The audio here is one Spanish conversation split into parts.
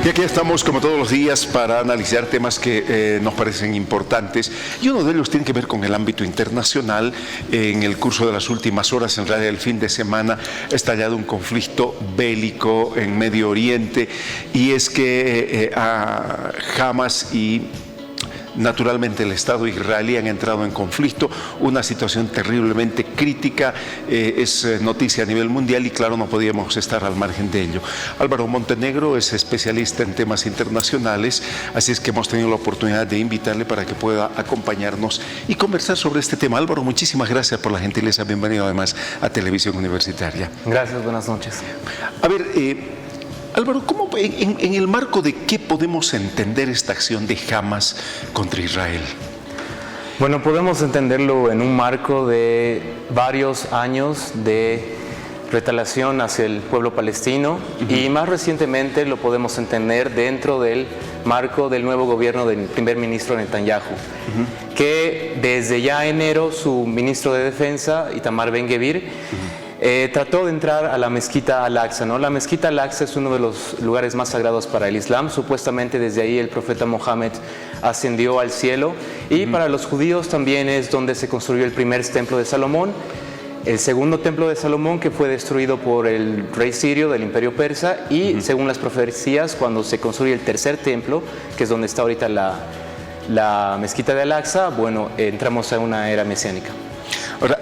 Y aquí estamos como todos los días para analizar temas que nos parecen importantes, y uno de ellos tiene que ver con el ámbito internacional. En el curso de las últimas horas, en realidad el fin de semana, ha estallado un conflicto bélico en Medio Oriente, y es que Hamas y naturalmente el Estado israelí han entrado en conflicto, una situación terriblemente crítica, es noticia a nivel mundial y claro, no podíamos estar al margen de ello. Álvaro Montenegro es especialista en temas internacionales, así es que hemos tenido la oportunidad de invitarle para que pueda acompañarnos y conversar sobre este tema. Álvaro, muchísimas gracias por la gentileza, bienvenido además a Televisión Universitaria. Gracias, buenas noches. A ver, Álvaro, ¿cómo, en el marco de qué podemos entender esta acción de Hamas contra Israel? Bueno, podemos entenderlo en un marco de varios años de retaliación hacia el pueblo palestino, y más recientemente lo podemos entender dentro del marco del nuevo gobierno del primer ministro Netanyahu, que desde ya enero su ministro de Defensa, Itamar Ben-Gvir, trató de entrar a la mezquita Al-Aqsa, ¿no? La mezquita Al-Aqsa es uno de los lugares más sagrados para el Islam. Supuestamente desde ahí el profeta Mohammed ascendió al cielo, y para los judíos también es donde se construyó el primer templo de Salomón, el segundo templo de Salomón, que fue destruido por el rey sirio del imperio persa, y según las profecías, cuando se construye el tercer templo, que es donde está ahorita la mezquita de Al-Aqsa, bueno, entramos a una era mesiánica. Ahora,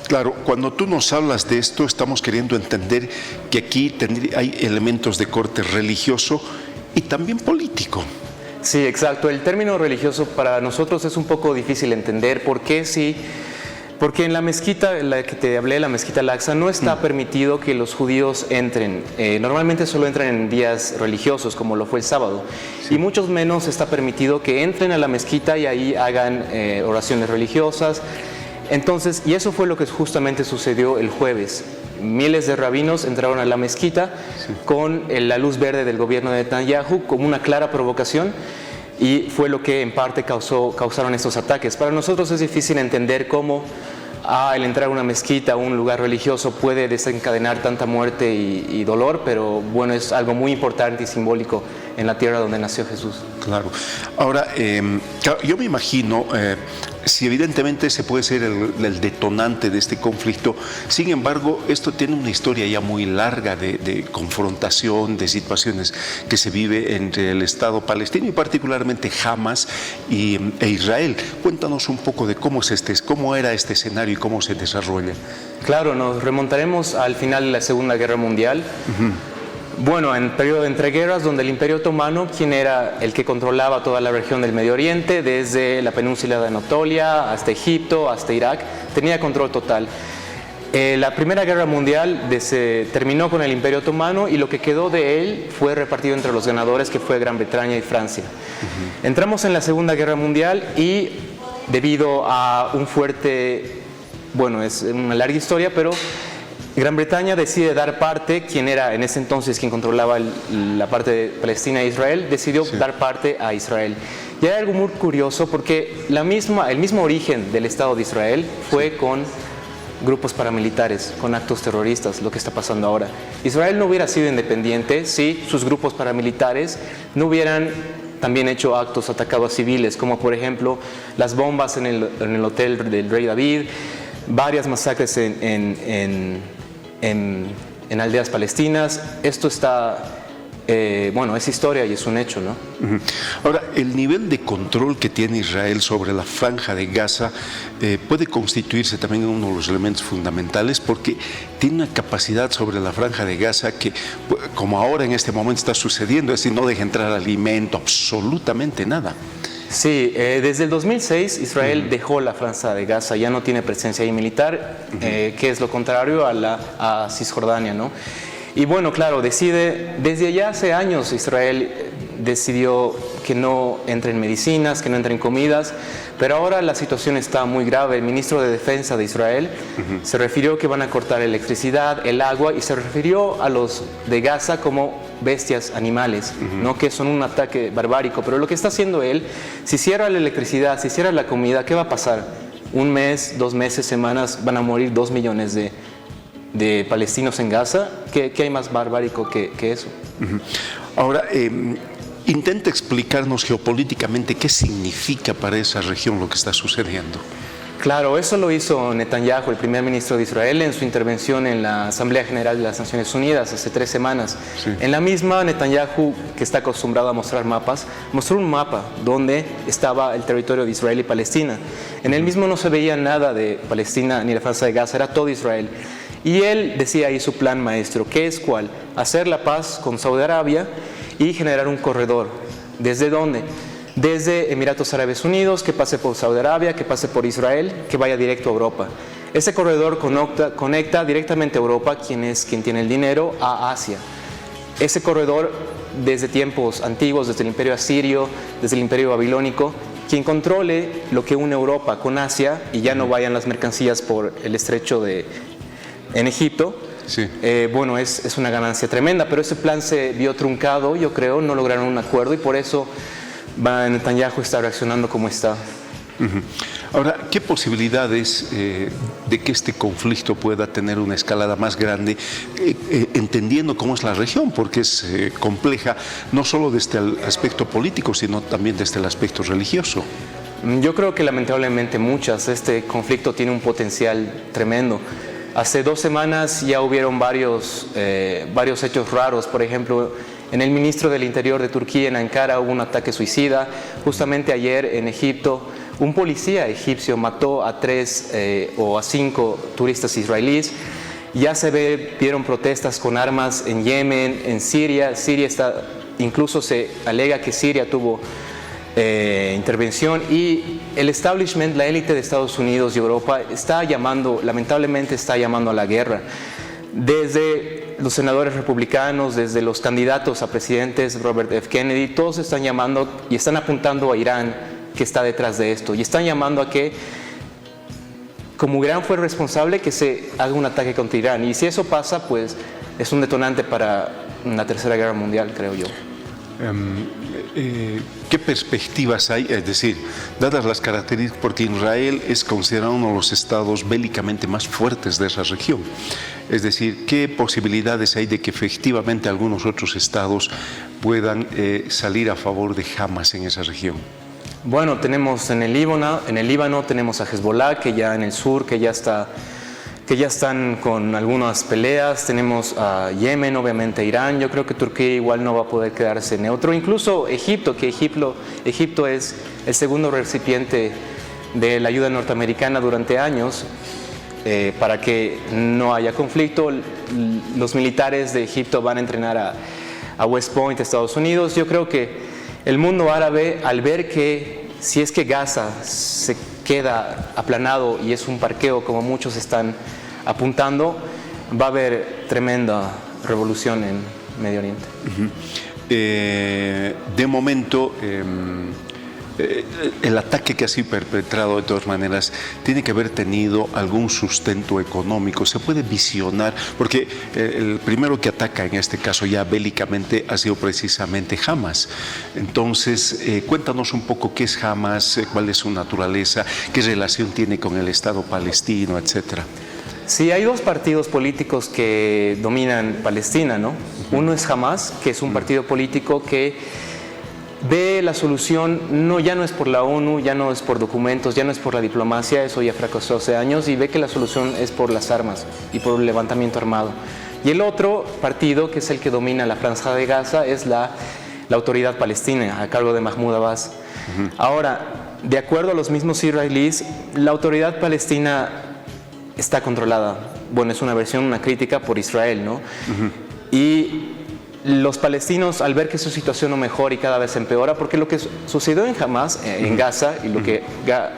claro, cuando tú nos hablas de esto, estamos queriendo entender que aquí hay elementos de corte religioso y también político. Sí, exacto. El término religioso para nosotros es un poco difícil entender. ¿Por qué? Sí, porque en la mezquita, la que te hablé, la mezquita Al-Aqsa, no está permitido que los judíos entren. Normalmente solo entran en días religiosos, como lo fue el sábado. Sí. Y mucho menos está permitido que entren a la mezquita y ahí hagan oraciones religiosas. Entonces, y eso fue lo que justamente sucedió el jueves. Miles de rabinos entraron a la mezquita con la luz verde del gobierno de Netanyahu como una clara provocación, y fue lo que en parte causaron estos ataques. Para nosotros es difícil entender cómo el entrar a una mezquita, un lugar religioso, puede desencadenar tanta muerte y dolor, pero bueno, es algo muy importante y simbólico en la tierra donde nació Jesús. Claro. Ahora, yo me imagino, si evidentemente ese puede ser el detonante de este conflicto, sin embargo, esto tiene una historia ya muy larga de confrontación, de situaciones que se vive entre el Estado palestino y particularmente Hamas e Israel. Cuéntanos un poco de cómo era este escenario y cómo se desarrolla. Claro, nos remontaremos al final de la Segunda Guerra Mundial. Bueno, en periodo de entreguerras, donde el Imperio Otomano, quien era el que controlaba toda la región del Medio Oriente, desde la península de Anatolia hasta Egipto, hasta Irak, tenía control total. La Primera Guerra Mundial terminó con el Imperio Otomano, y lo que quedó de él fue repartido entre los ganadores, que fue Gran Bretaña y Francia. Entramos en la Segunda Guerra Mundial, y debido a un fuerte, bueno, es una larga historia, pero Gran Bretaña decide dar parte, quien era en ese entonces quien controlaba la parte de Palestina e Israel, decidió dar parte a Israel. Y hay algo muy curioso, porque el mismo origen del Estado de Israel fue con grupos paramilitares, con actos terroristas, lo que está pasando ahora. Israel no hubiera sido independiente si sus grupos paramilitares no hubieran también hecho actos atacados a civiles, como por ejemplo las bombas en el hotel del rey David, varias masacres en aldeas palestinas. Esto está, bueno, es historia y es un hecho, ¿no? Ahora, el nivel de control que tiene Israel sobre la franja de Gaza puede constituirse también en uno de los elementos fundamentales, porque tiene una capacidad sobre la franja de Gaza que, como ahora en este momento está sucediendo, es decir, no deja entrar alimento, absolutamente nada. Sí, desde el 2006 Israel dejó la franja de Gaza, ya no tiene presencia ahí militar, que es lo contrario a Cisjordania, ¿no? Y bueno, claro, desde ya hace años Israel decidió que no entren medicinas, que no entren comidas, pero ahora la situación está muy grave. El ministro de Defensa de Israel se refirió que van a cortar electricidad, el agua, y se refirió a los de Gaza como bestias animales, ¿no? Que son un ataque barbárico. Pero lo que está haciendo él, si cierra la electricidad, si cierra la comida, ¿qué va a pasar? Un mes, 2 meses, semanas, van a morir 2 millones de palestinos en Gaza. ¿Qué hay más barbárico que eso? Ahora, intenta explicarnos geopolíticamente qué significa para esa región lo que está sucediendo. Claro, eso lo hizo Netanyahu, el primer ministro de Israel, en su intervención en la Asamblea General de las Naciones Unidas hace 3 semanas. Sí. En la misma, Netanyahu, que está acostumbrado a mostrar mapas, mostró un mapa donde estaba el territorio de Israel y Palestina. En el mismo no se veía nada de Palestina ni la Franja de Gaza, era todo Israel. Y él decía ahí su plan maestro, que es ¿cuál? Hacer la paz con Saudi Arabia y generar un corredor. ¿Desde dónde? Desde Emiratos Árabes Unidos, que pase por Saudi Arabia, que pase por Israel, que vaya directo a Europa. Ese corredor conecta directamente a Europa, quien tiene el dinero, a Asia. Ese corredor, desde tiempos antiguos, desde el Imperio Asirio, desde el Imperio Babilónico, quien controle lo que une Europa con Asia y ya no vayan las mercancías por el estrecho en Egipto. Sí. Bueno, es una ganancia tremenda, pero ese plan se vio truncado, yo creo, no lograron un acuerdo y por eso Netanyahu está reaccionando como está. Ahora, ¿qué posibilidades de que este conflicto pueda tener una escalada más grande, entendiendo cómo es la región? Porque es compleja, no solo desde el aspecto político, sino también desde el aspecto religioso. Yo creo que lamentablemente muchas. Este conflicto tiene un potencial tremendo. Hace 2 semanas ya hubieron varios hechos raros. Por ejemplo, en el ministro del Interior de Turquía, en Ankara, hubo un ataque suicida. Justamente ayer en Egipto, un policía egipcio mató a 3 o a 5 turistas israelíes. Ya vieron protestas con armas en Yemen, en Siria. Incluso se alega que Siria tuvo intervención y el establishment, la élite de Estados Unidos y Europa lamentablemente está llamando a la guerra. Desde los senadores republicanos, desde los candidatos a presidentes, Robert F. Kennedy, todos están llamando y están apuntando a Irán, que está detrás de esto, y están llamando a que, como Irán fue responsable, que se haga un ataque contra Irán. Y si eso pasa, pues es un detonante para una tercera guerra mundial, creo yo. ¿Qué perspectivas hay? Es decir, dadas las características, porque Israel es considerado uno de los estados bélicamente más fuertes de esa región. Es decir, ¿qué posibilidades hay de que efectivamente algunos otros estados puedan salir a favor de Hamas en esa región? Bueno, tenemos en el Líbano tenemos a Hezbollah, que ya en el sur, que ya están con algunas peleas. Tenemos a Yemen, obviamente Irán. Yo creo que Turquía igual no va a poder quedarse neutro. Incluso Egipto, que Egipto es el segundo recipiente de la ayuda norteamericana durante años. Para que no haya conflicto, los militares de Egipto van a entrenar a West Point, Estados Unidos. Yo creo que el mundo árabe, al ver que si es que Gaza se queda aplanado y es un parqueo como muchos están apuntando, va a haber tremenda revolución en Medio Oriente. De momento, el ataque que ha sido perpetrado de todas maneras tiene que haber tenido algún sustento económico. Se puede visionar, porque el primero que ataca en este caso ya bélicamente ha sido precisamente Hamas. Entonces, cuéntanos un poco qué es Hamas, cuál es su naturaleza, qué relación tiene con el Estado palestino, etcétera. Sí, hay 2 partidos políticos que dominan Palestina, ¿no? Uno es Hamas, que es un partido político que ve la solución, ya no es por la ONU, ya no es por documentos, ya no es por la diplomacia, eso ya fracasó hace años, y ve que la solución es por las armas y por el levantamiento armado. Y el otro partido, que es el que domina la Franja de Gaza, es la autoridad palestina, a cargo de Mahmoud Abbas. Ahora, de acuerdo a los mismos israelíes, la autoridad palestina está controlada. Bueno, es una versión, una crítica por Israel, ¿no? Y los palestinos, al ver que su situación no mejora y cada vez empeora, porque lo que sucedió en Hamas, en Gaza, y lo que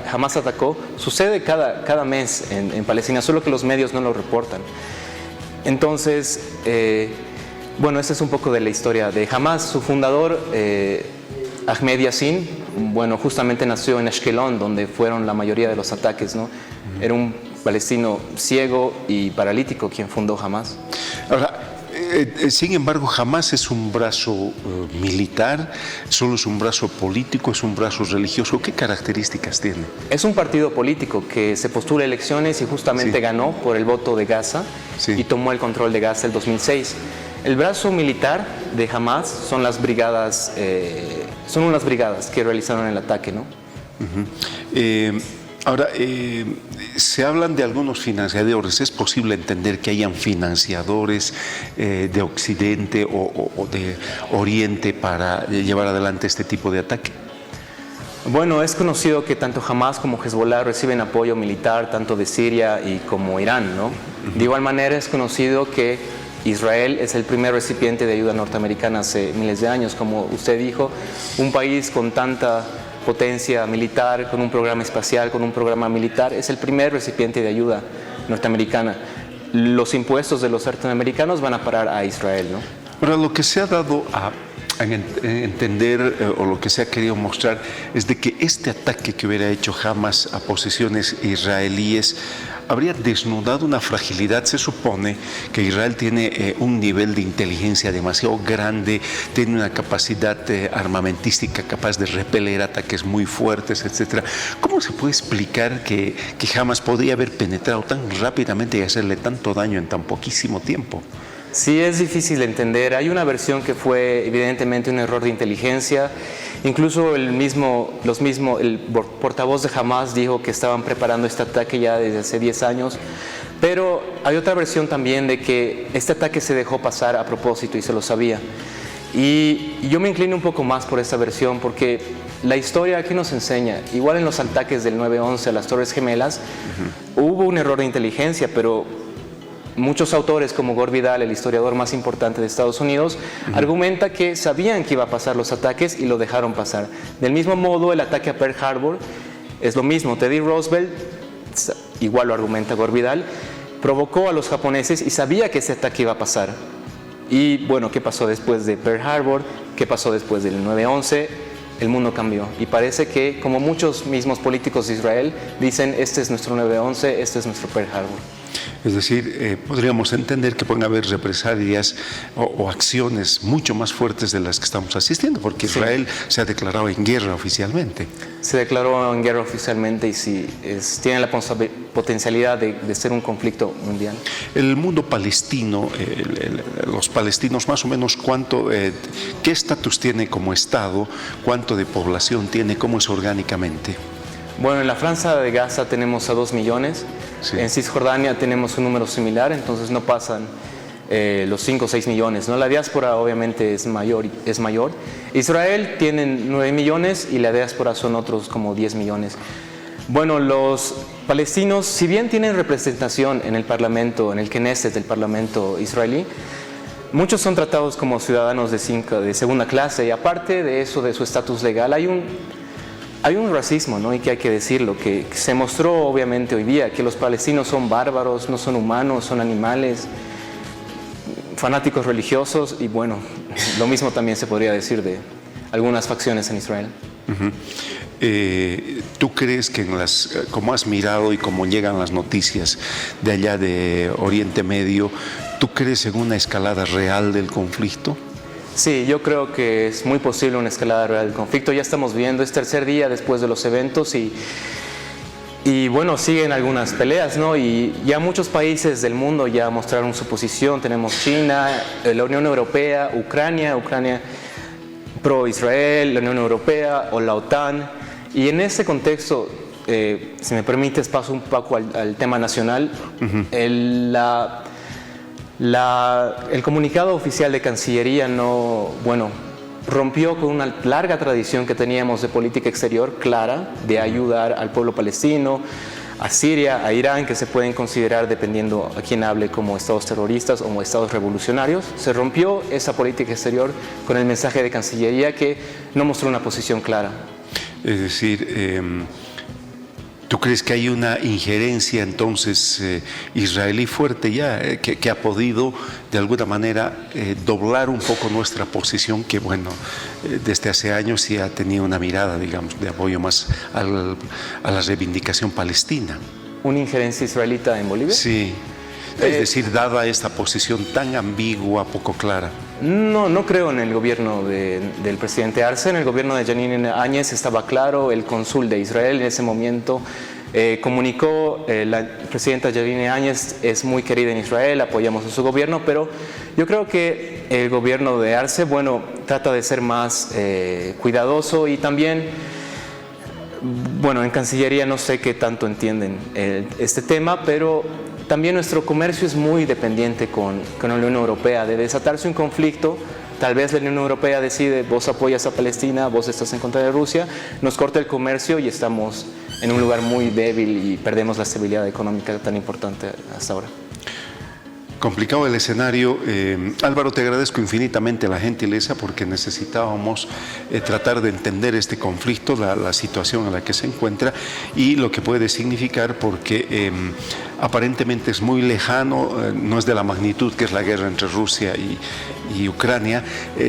Hamas atacó, sucede cada mes en Palestina, solo que los medios no lo reportan. Entonces, bueno, esta es un poco de la historia de Hamas. Su fundador, Ahmed Yassin, bueno, justamente nació en Ashkelon, donde fueron la mayoría de los ataques, ¿no? Era un palestino ciego y paralítico quien fundó Hamas. Ahora, sin embargo, Hamas es un brazo militar, solo es un brazo político, es un brazo religioso. ¿Qué características tiene? Es un partido político que se postula a elecciones y justamente ganó por el voto de Gaza y tomó el control de Gaza el 2006. El brazo militar de Hamas son las brigadas, son unas brigadas que realizaron el ataque, ¿no? Ahora, se hablan de algunos financiadores. ¿Es posible entender que hayan financiadores de Occidente o de Oriente para llevar adelante este tipo de ataque? Bueno, es conocido que tanto Hamas como Hezbollah reciben apoyo militar tanto de Siria y como Irán, ¿no? De igual manera es conocido que Israel es el primer recipiente de ayuda norteamericana hace miles de años, como usted dijo, un país con tanta potencia militar, con un programa espacial, con un programa militar, es el primer recipiente de ayuda norteamericana. Los impuestos de los norteamericanos van a parar a Israel, ¿no? Ahora, lo que se ha dado a entender o lo que se ha querido mostrar es de que este ataque que hubiera hecho Hamas a posiciones israelíes habría desnudado una fragilidad. Se supone que Israel tiene un nivel de inteligencia demasiado grande, tiene una capacidad armamentística capaz de repeler ataques muy fuertes, etc. ¿Cómo se puede explicar que Hamas podría haber penetrado tan rápidamente y hacerle tanto daño en tan poquísimo tiempo? Sí, es difícil de entender. Hay una versión que fue evidentemente un error de inteligencia. Incluso el portavoz de Hamas dijo que estaban preparando este ataque ya desde hace 10 años. Pero hay otra versión también de que este ataque se dejó pasar a propósito y se lo sabía. Y yo me inclino un poco más por esta versión porque la historia aquí nos enseña, igual en los ataques del 9/11 a las Torres Gemelas, hubo un error de inteligencia, pero muchos autores como Gore Vidal, el historiador más importante de Estados Unidos, argumenta que sabían que iba a pasar los ataques y lo dejaron pasar. Del mismo modo, el ataque a Pearl Harbor es lo mismo. Teddy Roosevelt, igual lo argumenta Gore Vidal, provocó a los japoneses y sabía que ese ataque iba a pasar. Y bueno, ¿qué pasó después de Pearl Harbor? ¿Qué pasó después del 9/11? El mundo cambió y parece que, como muchos mismos políticos de Israel, dicen, este es nuestro 9/11, este es nuestro Pearl Harbor. Es decir, podríamos entender que pueden haber represalias o acciones mucho más fuertes de las que estamos asistiendo, porque Israel se ha declarado en guerra oficialmente. Se declaró en guerra oficialmente y sí, tiene la potencialidad de ser un conflicto mundial. El mundo palestino, los palestinos más o menos ¿qué estatus tiene como Estado? ¿Cuánto de población tiene? ¿Cómo es orgánicamente? Bueno, en la Franja de Gaza tenemos a 2 millones. Sí. En Cisjordania tenemos un número similar, entonces no pasan los 5 o 6 millones, ¿no? La diáspora obviamente es mayor. Israel tiene 9 millones y la diáspora son otros como 10 millones. Bueno, los palestinos, si bien tienen representación en el parlamento, en el Knesset del parlamento israelí, muchos son tratados como ciudadanos de segunda clase y aparte de eso, de su estatus legal, hay un racismo, ¿no? Y que hay que decirlo, que se mostró obviamente hoy día, que los palestinos son bárbaros, no son humanos, son animales, fanáticos religiosos y bueno, lo mismo también se podría decir de algunas facciones en Israel. ¿Tú crees que como has mirado y como llegan las noticias de allá de Oriente Medio, tú crees en una escalada real del conflicto? Sí, yo creo que es muy posible una escalada real del conflicto. Ya estamos viendo, es tercer día después de los eventos y bueno, siguen algunas peleas, ¿no? Y ya muchos países del mundo ya mostraron su posición. Tenemos China, la Unión Europea, Ucrania pro-Israel, la Unión Europea o la OTAN. Y en ese contexto, si me permites, paso un poco al tema nacional. El comunicado oficial de Cancillería rompió con una larga tradición que teníamos de política exterior clara, de ayudar al pueblo palestino, a Siria, a Irán, que se pueden considerar, dependiendo a quién hable, como estados terroristas o como estados revolucionarios. Se rompió esa política exterior con el mensaje de Cancillería que no mostró una posición clara. Es decir, ¿tú crees que hay una injerencia entonces israelí fuerte ya que ha podido de alguna manera doblar un poco nuestra posición que bueno, desde hace años sí ha tenido una mirada, digamos, de apoyo más a la reivindicación palestina? ¿Una injerencia israelita en Bolivia? Sí. Es decir, dada esta posición tan ambigua, poco clara. No creo en el gobierno del presidente Arce. En el gobierno de Jeanine Áñez estaba claro, el cónsul de Israel en ese momento Comunicó, la presidenta Yavine Áñez es muy querida en Israel, apoyamos a su gobierno, pero yo creo que el gobierno de Arce, bueno, trata de ser más cuidadoso y también, bueno, en Cancillería no sé qué tanto entienden este tema, pero también nuestro comercio es muy dependiente con la Unión Europea. De desatarse un conflicto, tal vez la Unión Europea decide, vos apoyas a Palestina, vos estás en contra de Rusia, nos corta el comercio y estamos en un lugar muy débil y perdemos la estabilidad económica tan importante hasta ahora. Complicado el escenario. Álvaro, te agradezco infinitamente la gentileza porque necesitábamos tratar de entender este conflicto, la situación en la que se encuentra y lo que puede significar porque aparentemente es muy lejano, no es de la magnitud que es la guerra entre Rusia y Ucrania,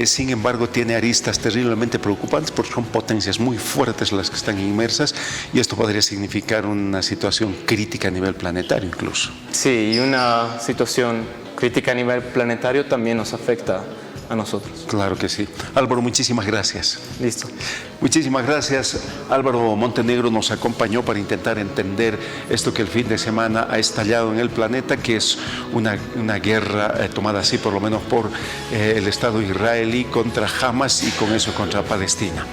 sin embargo tiene aristas terriblemente preocupantes porque son potencias muy fuertes las que están inmersas y esto podría significar una situación crítica a nivel planetario incluso. Sí, y una situación crítica a nivel planetario también nos afecta a nosotros. Claro que sí. Álvaro, muchísimas gracias. Listo. Muchísimas gracias. Álvaro Montenegro nos acompañó para intentar entender esto que el fin de semana ha estallado en el planeta, que es una guerra tomada así por lo menos por el Estado israelí contra Hamas y con eso contra Palestina.